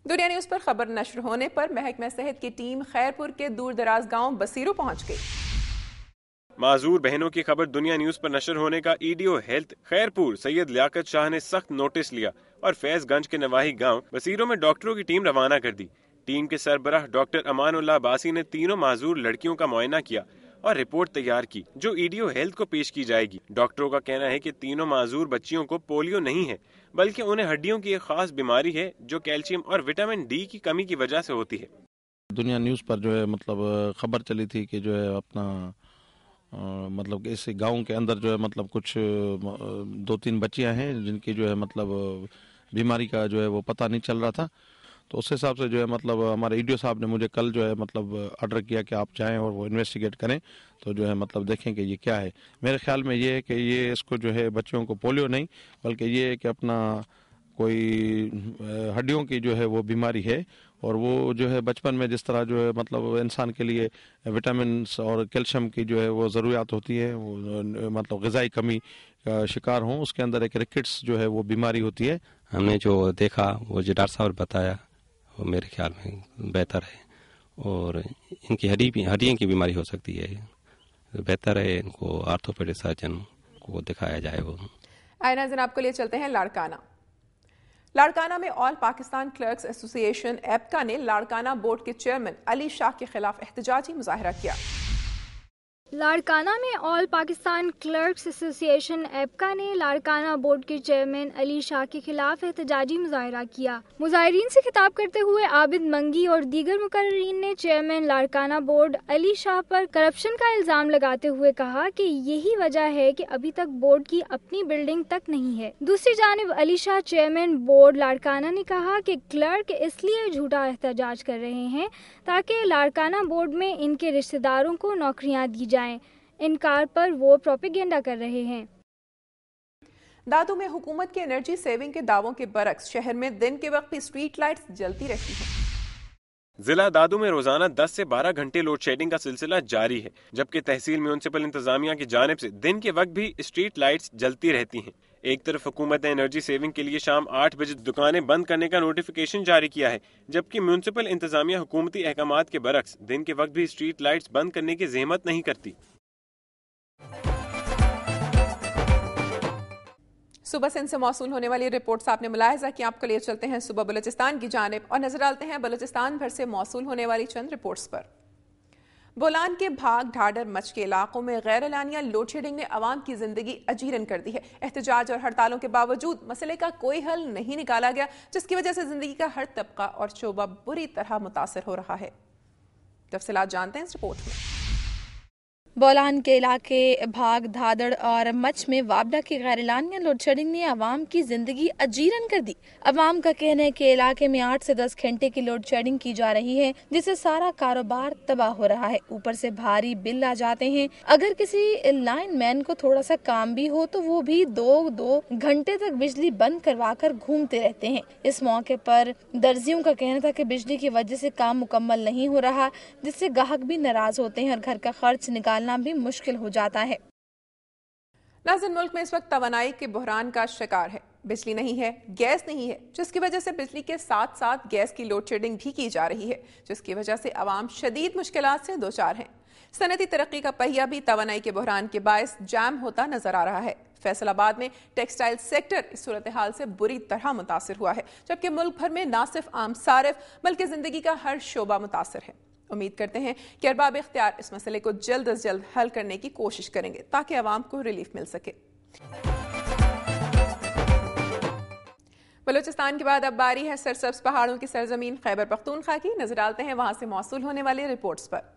दुनिया न्यूज पर खबर नश्र होने पर महकमा सेहत की टीम खैरपुर के दूर दराज गांव बसीरू पहुंच गई। माजूर बहनों की खबर दुनिया न्यूज पर नशर होने का ईडीओ हेल्थ खैरपुर सैयद लियाकत शाह ने सख्त नोटिस लिया और फैजगंज के नवाही गांव बसीरों में डॉक्टरों की टीम रवाना कर दी। टीम के सरबराह डॉक्टर अमानुल्लाह बासी ने तीनों माजूर लड़कियों का मुआयना किया और रिपोर्ट तैयार की जो ईडीओ हेल्थ को पेश की जाएगी। डॉक्टरों का कहना है कि तीनों माजूर बच्चियों को पोलियो नहीं है बल्कि उन्हें हड्डियों की एक खास बीमारी है जो कैल्शियम और विटामिन डी की कमी की वजह से होती है। दुनिया न्यूज पर जो है मतलब खबर चली थी कि जो है अपना मतलब इस गांव के अंदर जो है मतलब कुछ 2-3 बच्चियां हैं जिनकी जो है मतलब बीमारी का जो है वो पता नहीं चल रहा था। तो उस हिसाब से जो है मतलब हमारे ईडीओ साहब ने मुझे कल जो है मतलब ऑर्डर किया कि आप जाएं और वो इन्वेस्टिगेट करें तो जो है मतलब देखें कि ये क्या है। मेरे ख्याल में ये है कि ये इसको जो है बच्चों को पोलियो नहीं बल्कि ये है कि अपना कोई हड्डियों की जो है वो बीमारी है और वो जो है बचपन में जिस तरह जो है मतलब इंसान के लिए विटामिन और कैल्शियम की जो है वो ज़रूरियात होती है, वो मतलब ग़िज़ाई कमी का शिकार हों, उसके अंदर एक रिकेट्स जो है वो बीमारी होती है। हमने जो देखा वो जो डॉक्टर साहब बताया वो मेरे ख्याल में बेहतर है और इनकी हड्डियों की बीमारी हो सकती है। बेहतर है इनको आर्थोपेडिक सर्जन को दिखाया जाए। वो आए नाज़रीन, आपको लिए चलते हैं लाड़काना में ऑल पाकिस्तान क्लर्क्स एसोसिएशन एपका ने लाड़काना बोर्ड के चेयरमैन अली शाह के खिलाफ एहतजाजी मुजाहरा किया। लाड़काना में ऑल पाकिस्तान क्लर्क्स एसोसिएशन एपका ने लाड़काना बोर्ड के चेयरमैन अली शाह के खिलाफ एहतजाजी मुजाहरा किया। मुजाहिरीन से खिताब करते हुए आबिद मंगी और दीगर मुकर्रीन ने चेयरमैन लाड़काना बोर्ड अली शाह पर करप्शन का इल्जाम लगाते हुए कहा कि यही वजह है कि अभी तक बोर्ड की अपनी बिल्डिंग तक नहीं है। दूसरी जानिब अली शाह चेयरमैन बोर्ड लाड़काना ने कहा कि क्लर्क इसलिए झूठा एहतजाज कर रहे हैं ताकि लाड़काना बोर्ड में इनके रिश्तेदारों को नौकरियां दी जाएं। इनकार पर वो प्रोपेगेंडा कर रहे हैं। दादू में हुकूमत के एनर्जी सेविंग के दावों के बरक्स शहर में दिन के वक्त भी स्ट्रीट लाइट्स जलती रहती हैं। जिला दादू में रोजाना 10 से 12 घंटे लोड शेडिंग का सिलसिला जारी है, जबकि तहसील म्यूनिसिपल इंतजामिया की जानिब से दिन के वक्त भी स्ट्रीट लाइट्स जलती रहती हैं। एक तरफ हुकूमत ने एनर्जी सेविंग के लिए शाम 8 बजे दुकानें बंद करने का नोटिफिकेशन जारी किया है, जबकि म्यूनिसिपल इंतजामिया हुकूमती अहकामात के बरक्स दिन के वक्त भी स्ट्रीट लाइट्स बंद करने की ज़हमत नहीं करती। सुबह से इनसे मौसूल होने वाली रिपोर्ट से आपने मुलाहिजा कि आपको लिए चलते हैं सुबह बलूचिस्तान की जानिब और नजर डालते हैं बलूचिस्तान भर से मौसूल होने वाली चंद रिपोर्ट्स पर। बोलान के भाग ढाडर मच के इलाकों में गैर एलानिया लोड शेडिंग ने अवाम की जिंदगी अजीरन कर दी है। एहतजाज और हड़तालों के बावजूद मसले का कोई हल नहीं निकाला गया, जिसकी वजह से जिंदगी का हर तबका और शोबा बुरी तरह मुतासर हो रहा है। तफसीलात जानते हैं इस रिपोर्ट में। बोलान के इलाके भाग धादड़ और मच में वापडा की गैर-एलानिया लोड शेडिंग ने आवाम की जिंदगी अजीरन कर दी। आवाम का कहना है कि इलाके में 8 से 10 घंटे की लोड शेडिंग की जा रही है, जिससे सारा कारोबार तबाह हो रहा है। ऊपर से भारी बिल आ जाते हैं। अगर किसी लाइन मैन को थोड़ा सा काम भी हो तो वो भी 2 घंटे तक बिजली बंद करवा कर घूमते रहते हैं। इस मौके पर दर्जियों का कहना था कि बिजली की वजह से काम मुकम्मल नहीं हो रहा, जिससे ग्राहक भी नाराज होते हैं और घर का खर्च निकाल भी मुश्किल हो जाता है। नाज़रीन, मुल्क में इस वक्त तवानाई के बुहरान का शिकार है। बिजली नहीं है, गैस नहीं है, जिसकी वजह से बिजली के साथ साथ गैस की लोड शेडिंग भी की जा रही है, जिसकी वजह से आवाम शदीद मुश्किलात से दोचार हैं। सनती तरक्की का पहिया भी तवानाई के बुहरान के बायस जाम होता नजर आ रहा है। फैसलाबाद में टेक्सटाइल सेक्टर इस सूरत हाल से बुरी तरह मुतासर हुआ है, जबकि मुल्क भर में न सिर्फ आम सारिफ बल्कि जिंदगी का हर शोबा मुतासर है। उम्मीद करते हैं कि अरबाब इख्तियार इस मसले को जल्द अज जल्द हल करने की कोशिश करेंगे ताकि आवाम को रिलीफ मिल सके। बलूचिस्तान के बाद अब बारी है सरसब्ज पहाड़ों की सरजमीन खैबर पख्तूनख्वा की। नजर डालते हैं वहां से मौसूल होने वाली रिपोर्ट्स पर।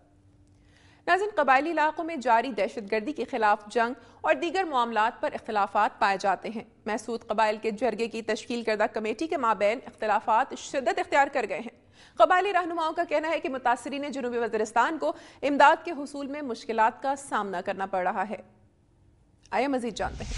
नाज़रीन, कबायली इलाकों में जारी दहशतगर्दी के खिलाफ जंग और दीगर मामलात पर इख्तिलाफात पाए जाते हैं। महसूद कबाइल के जरगे की तश्कील करदा कमेटी के माबैन इख्तिलाफात शिद्दत इख्तियार कर गए हैं। कबायली रहनुमाओं का कहना है कि मुतासरीन जुनूबी वज़ीरिस्तान को इमदाद के हुसूल में मुश्किलात का सामना करना पड़ रहा है। आइए मजीद जानते हैं।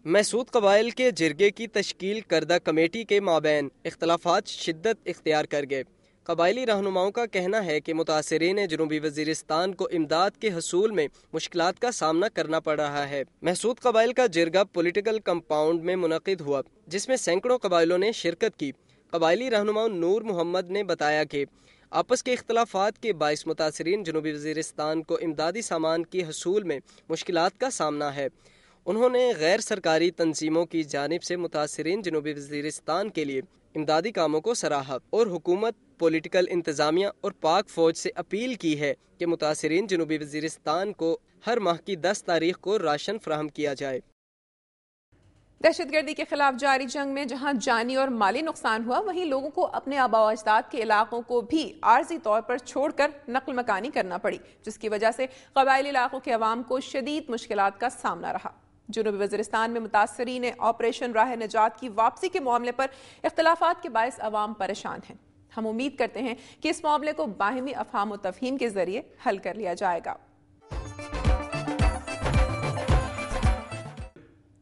महसूद कबाइल के जिरगे की तश्कील करदा कमेटी के माबैन इख्तिलाफात शिद्दत इख्तियार कर गए। कबायली रहनुमाओं का कहना है कि मुतासरीन जुनूबी वज़ीरिस्तान को इमदाद के हसूल में मुश्किलात का सामना करना पड़ रहा है। महसूद कबाइल का जिरगा पॉलिटिकल कंपाउंड में मुनक़िद हुआ, जिसमें सैकड़ों कबाइलों ने शिरकत की। कबायली रहनुमा नूर मोहम्मद ने बताया कि आपस के इख्तलाफात के बाइस मुतासरीन जनूबी वज़ीरिस्तान को इमदादी सामान की हसूल में मुश्किलात का सामना है। उन्होंने गैर सरकारी तंजीमों की जानिब से मुतासरीन जनूबी वज़ीरिस्तान के लिए इमदादी कामों को सराहा और हुकूमत, पॉलिटिकल इंतज़ामिया और पाक फ़ौज से अपील की है कि मुतासरीन जनूबी वज़ीरिस्तान को हर माह की 10 तारीख को राशन फराहम किया जाए। दहशतगर्दी के खिलाफ जारी जंग में जहां जानी और माली नुकसान हुआ, वहीं लोगों को अपने आबा अजदाद के इलाकों को भी आर्जी तौर पर छोड़कर नकल मकानी करना पड़ी, जिसकी वजह से कबायली इलाकों के अवाम को शदीद मुश्किलात का सामना रहा। जनूबी वज़ीरिस्तान में मुतासरीन ऑपरेशन राह निजात की वापसी के मामले पर इख्तलाफात के बायस अवाम परेशान हैं। हम उम्मीद करते हैं कि इस मामले को बाहिमी अफहाम व तफहीम के जरिए हल कर लिया जाएगा।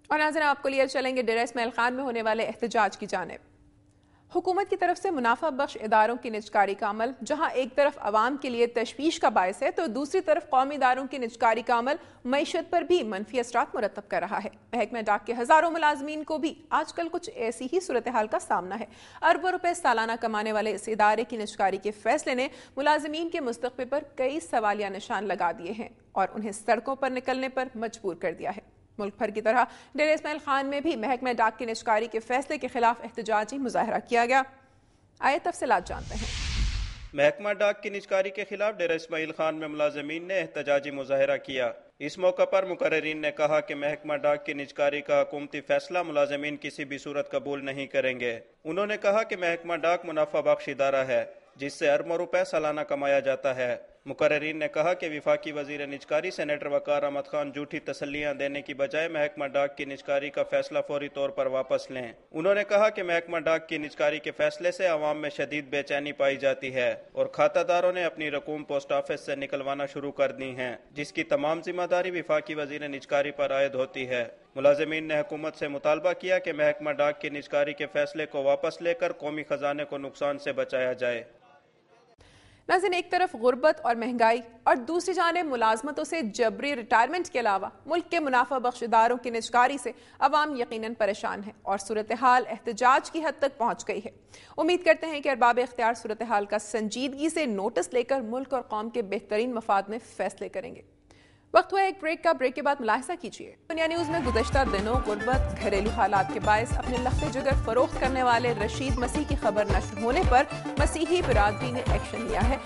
और नाज़रीन, आपको लिए चलेंगे डेरा इस्माइल खान में होने वाले एहतजाज की जानिब। हुकूमत की तरफ से मुनाफा बख्श इदारों की निजकारी का अमल जहां एक तरफ अवाम के लिए तशवीश का बायस है, तो दूसरी तरफ कौमी इदारों की निजकारी का अमल मईशत पर भी मनफी असरात मुरतब कर रहा है। महकमा डाक के हजारों मुलाजमीन को भी आजकल कुछ ऐसी ही सूरत हाल का सामना है। अरबों रुपए सालाना कमाने वाले इस इदारे की निजकारी के फैसले ने मुलाजमीन के मुस्तकबिल पर कई सवालिया निशान लगा दिए हैं और उन्हें सड़कों पर निकलने पर मजबूर कर दिया है। मुल्क भर की तरह डेरा इस्माइल खान में भी महकमा डाक की निजकारी के फैसले के खिलाफ एहतजाजी मुजाहरा किया गया। आइए तफसीलात जानते हैं। महकमा डाक की निजकारी के खिलाफ डेरा इस्माइल खान में मुलाजमीन ने एहतजाजी मुजाहरा किया। इस मौका पर मुकर्रिरीन ने कहा कि महकमा डाक की निजकारी का हुकूमती फैसला मुलाजमीन किसी भी सूरत कबूल नहीं करेंगे। उन्होंने कहा कि महकमा डाक मुनाफा बख्श इदारा है जिससे अरबों रुपए सालाना कमाया जाता है। मुकर्रिरीन ने कहा कि विफाकी वजीर निजकारी सेनेटर वकार अहमद खान झूठी तसल्लियां देने की बजाय महकमा डाक की निजकारी का फैसला फौरी तौर पर वापस लें। उन्होंने कहा कि महकमा डाक की निजकारी के फैसले से अवाम में शदीद बेचैनी पाई जाती है और खातादारों ने अपनी रकूम पोस्ट ऑफिस से निकलवाना शुरू कर दी है, जिसकी तमाम जिम्मेदारी विफाकी वजीर निजकारी पर आयद होती है। मुलाजमीन ने हुकूमत से मुतालबा किया कि महकमा डाक की निजकारी के फैसले को वापस लेकर कौमी खजाने को नुकसान से बचाया जाए। नाज़रीन, एक तरफ गुर्बत और महंगाई और दूसरी जानिब मुलाजमतों से जबरी रिटायरमेंट के अलावा मुल्क के मुनाफा बख्श इदारों की निजकारी से अवाम यकीनन परेशान है और सूरत हाल एहतजाज की हद तक पहुंच गई है। उम्मीद करते हैं कि अरबाब इख्तियार सूरत हाल का संजीदगी से नोटिस लेकर मुल्क और कौम के बेहतरीन मफाद में फैसले करेंगे। वक्त हुआ एक ब्रेक का। ब्रेक के बाद मुलाहिजा कीजिए। दुनिया न्यूज में गुज़श्ता दिनों गुर्बत, घरेलू हालात के बायस अपने लफ्ज़ जिगर फरोख्त करने वाले रशीद मसीह की खबर नश्र होने पर मसीही बिरादरी ने एक्शन लिया है।